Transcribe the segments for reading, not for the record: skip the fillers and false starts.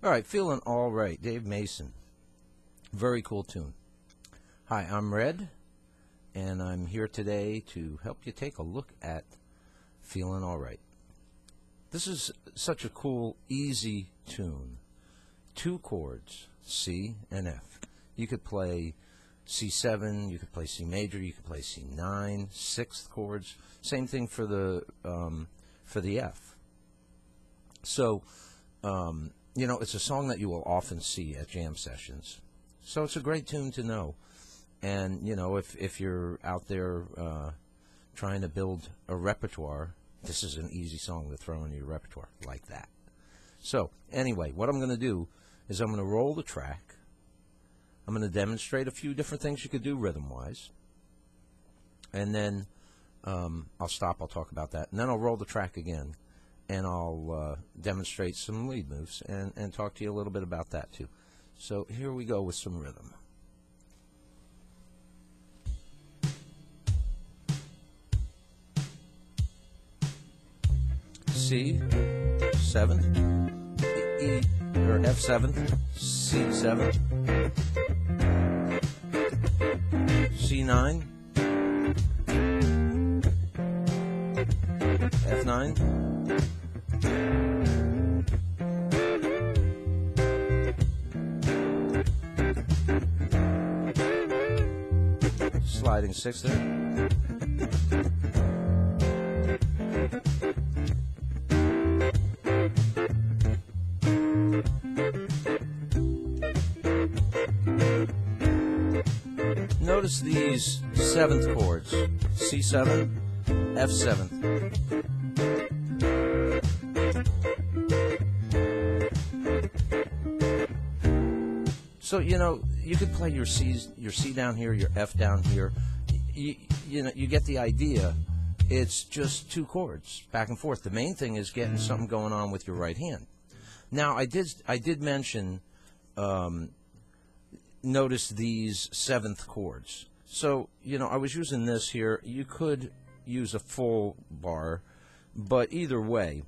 All right, Feelin' All Right, Dave Mason. Very cool tune. Hi, I'm Red, and I'm here today to help you take a look at Feelin' All Right. This is such a cool, easy tune. 2 chords, C and F. You could play C7, you could play C major, you could play C9, 6th chords. Same thing for the F. So, it's a song that you will often see at jam sessions. So it's a great tune to know. And, if you're out there trying to build a repertoire, this is an easy song to throw into your repertoire like that. So, anyway, what I'm going to do is I'm going to roll the track. I'm going to demonstrate a few different things you could do rhythm-wise. And then I'll stop, I'll talk about that. And then I'll roll the track again. And I'll demonstrate some lead moves and talk to you a little bit about that too. So here we go with some rhythm. C, 7th, E, or F7th, C7, C9, F9, sliding 6th there. Notice these 7th chords, C7, F7. So, you could play your C down here, your F down here. You get the idea. It's just 2 chords, back and forth. The main thing is getting something going on with your right hand. Now, I did mention, notice these 7th chords. So, I was using this here. You could use a full bar, but either way,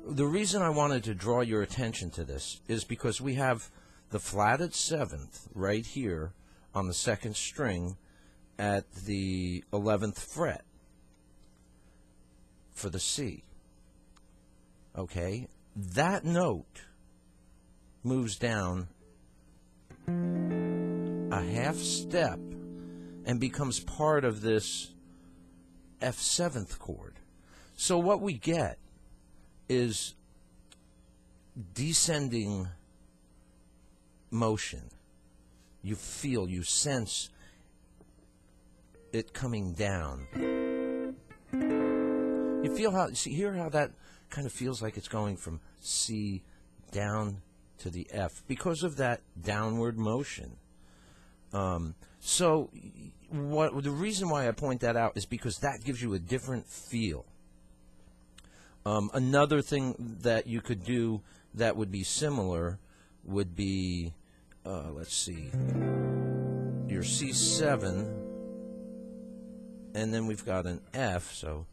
the reason I wanted to draw your attention to this is because we have the flatted 7th right here on the 2nd string at the 11th fret for the C. Okay? That note moves down a half step and becomes part of this F7th chord. So what we get is descending motion. You feel, you sense it coming down. You feel how, hear how that kind of feels like it's going from C down to the F because of that downward motion. So the reason why I point that out is because that gives you a different feel. Another thing that you could do that would be similar would be, let's see, your C7, and then we've got an F, so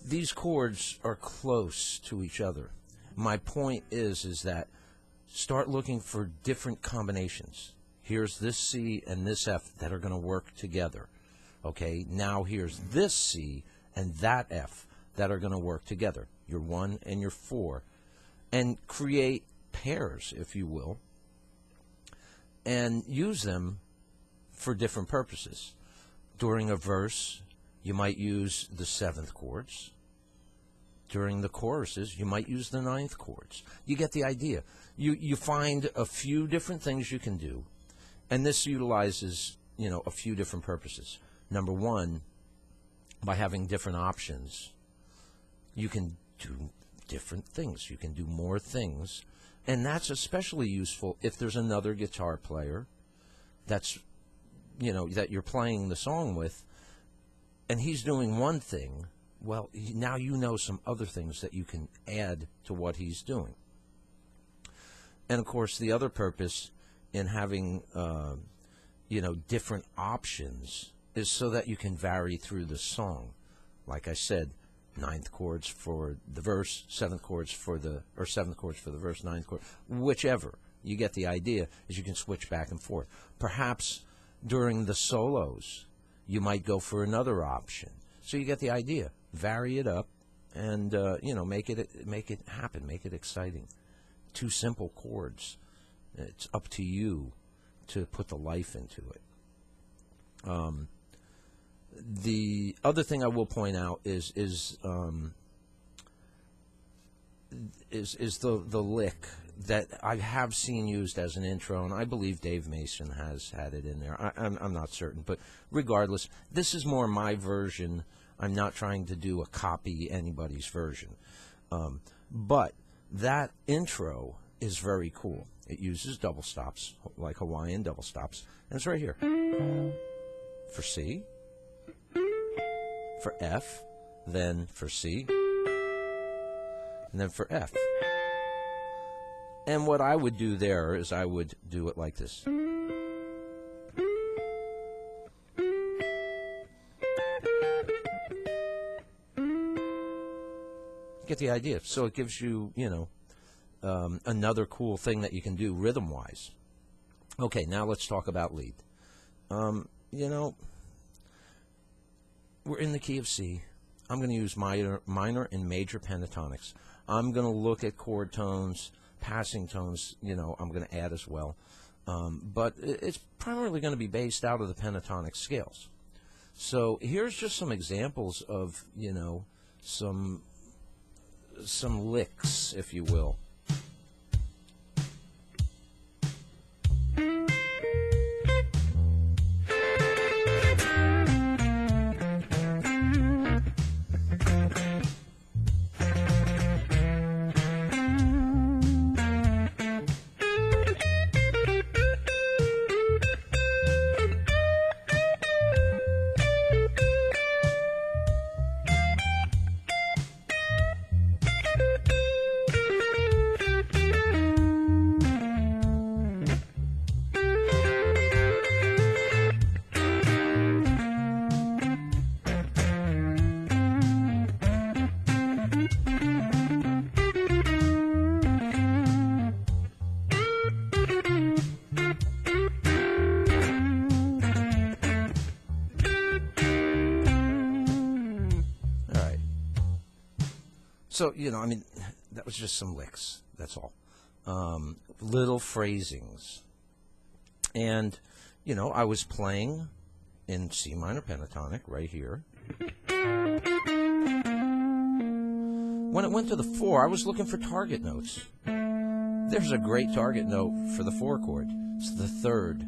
these chords are close to each other. My point is that start looking for different combinations. Here's this C and this F that are going to work together. Okay, now here's this C and that F that are going to work together. Your 1 and your 4. And create pairs, if you will, and use them for different purposes. During a verse, you might use the 7th chords. During the choruses, you might use the 9th chords. You get the idea. You find a few different things you can do, and this utilizes, a few different purposes. Number one, by having different options, you can do different things. You can do more things, and that's especially useful if there's another guitar player that's, that you're playing the song with, and he's doing one thing. Well, now you know some other things that you can add to what he's doing. And, of course, the other purpose in having, different options is so that you can vary through the song. like I said, ninth chords for the verse, seventh chords for the verse, ninth chord, whichever. You get the idea, is you can switch back and forth. Perhaps during the solos, you might go for another option. So you get the idea. Vary it up, and make it happen, make it exciting. Two simple chords. It's up to you to put the life into it. The other thing I will point out is the lick that I have seen used as an intro, and I believe Dave Mason has had it in there. I'm not certain, but regardless, this is more my version. I'm not trying to do a copy anybody's version. But that intro is very cool. It uses double stops, like Hawaiian double stops, and it's right here. For C, for F, then for C, and then for F. And what I would do there is I would do it like this. Get the idea. So it gives you, another cool thing that you can do rhythm-wise. Okay, now let's talk about lead. We're in the key of C. I'm going to use minor and major pentatonics. I'm going to look at chord tones, passing tones, I'm going to add as well. But it's primarily going to be based out of the pentatonic scales. So here's just some examples of, some licks, if you will. So, that was just some licks, that's all. Little phrasings. And, I was playing in C minor pentatonic right here. When it went to the 4, I was looking for target notes. There's a great target note for the 4 chord. It's the 3rd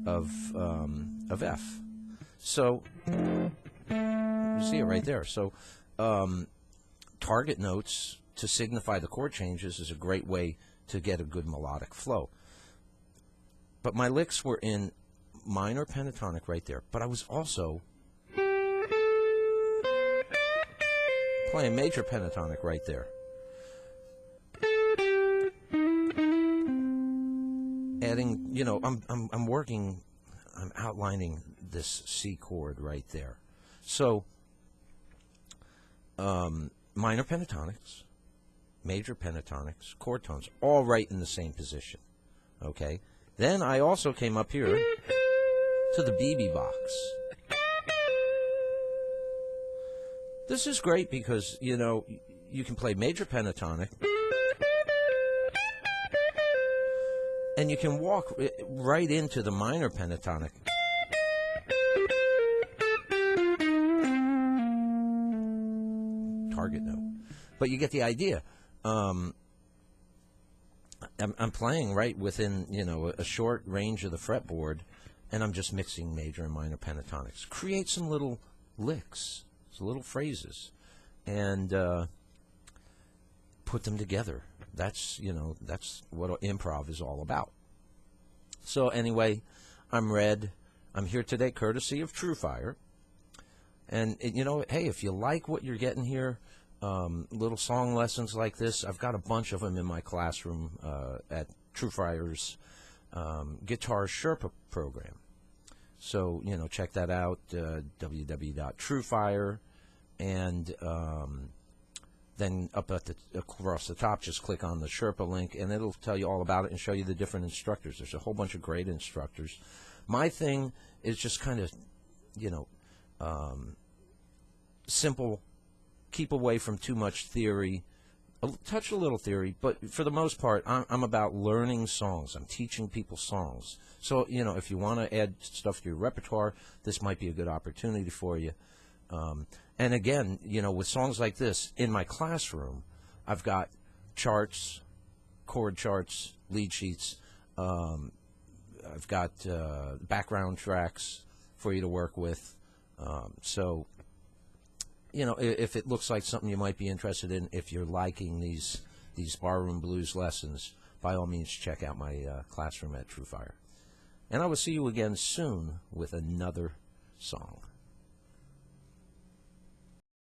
of F. So, you see it right there. So, target notes to signify the chord changes is a great way to get a good melodic flow. But my licks were in minor pentatonic right there. But I was also playing major pentatonic right there. Adding, I'm outlining this C chord right there. So, minor pentatonics, major pentatonics, chord tones, all right in the same position. Okay? Then I also came up here to the BB box. This is great because, you can play major pentatonic and you can walk right into the minor pentatonic. Target note. But you get the idea. I'm playing right within, a short range of the fretboard, and I'm just mixing major and minor pentatonics. Create some little licks, some little phrases, and put them together. That's what improv is all about. So anyway, I'm Red. I'm here today courtesy of TrueFire. And, hey, if you like what you're getting here, little song lessons like this, I've got a bunch of them in my classroom at TrueFire's Guitar Sherpa program. So, check that out, www.truefire.com. and then up at across the top, just click on the Sherpa link, and it'll tell you all about it and show you the different instructors. There's a whole bunch of great instructors. My thing is just kind of, simple. Keep away from too much theory. Touch a little theory, but for the most part, I'm about learning songs. I'm teaching people songs. So, if you want to add stuff to your repertoire, this might be a good opportunity for you. And again, with songs like this, in my classroom, I've got charts, chord charts, lead sheets. I've got background tracks for you to work with. So, if it looks like something you might be interested in, if you're liking these barroom blues lessons, by all means check out my classroom at TrueFire. And I will see you again soon with another song.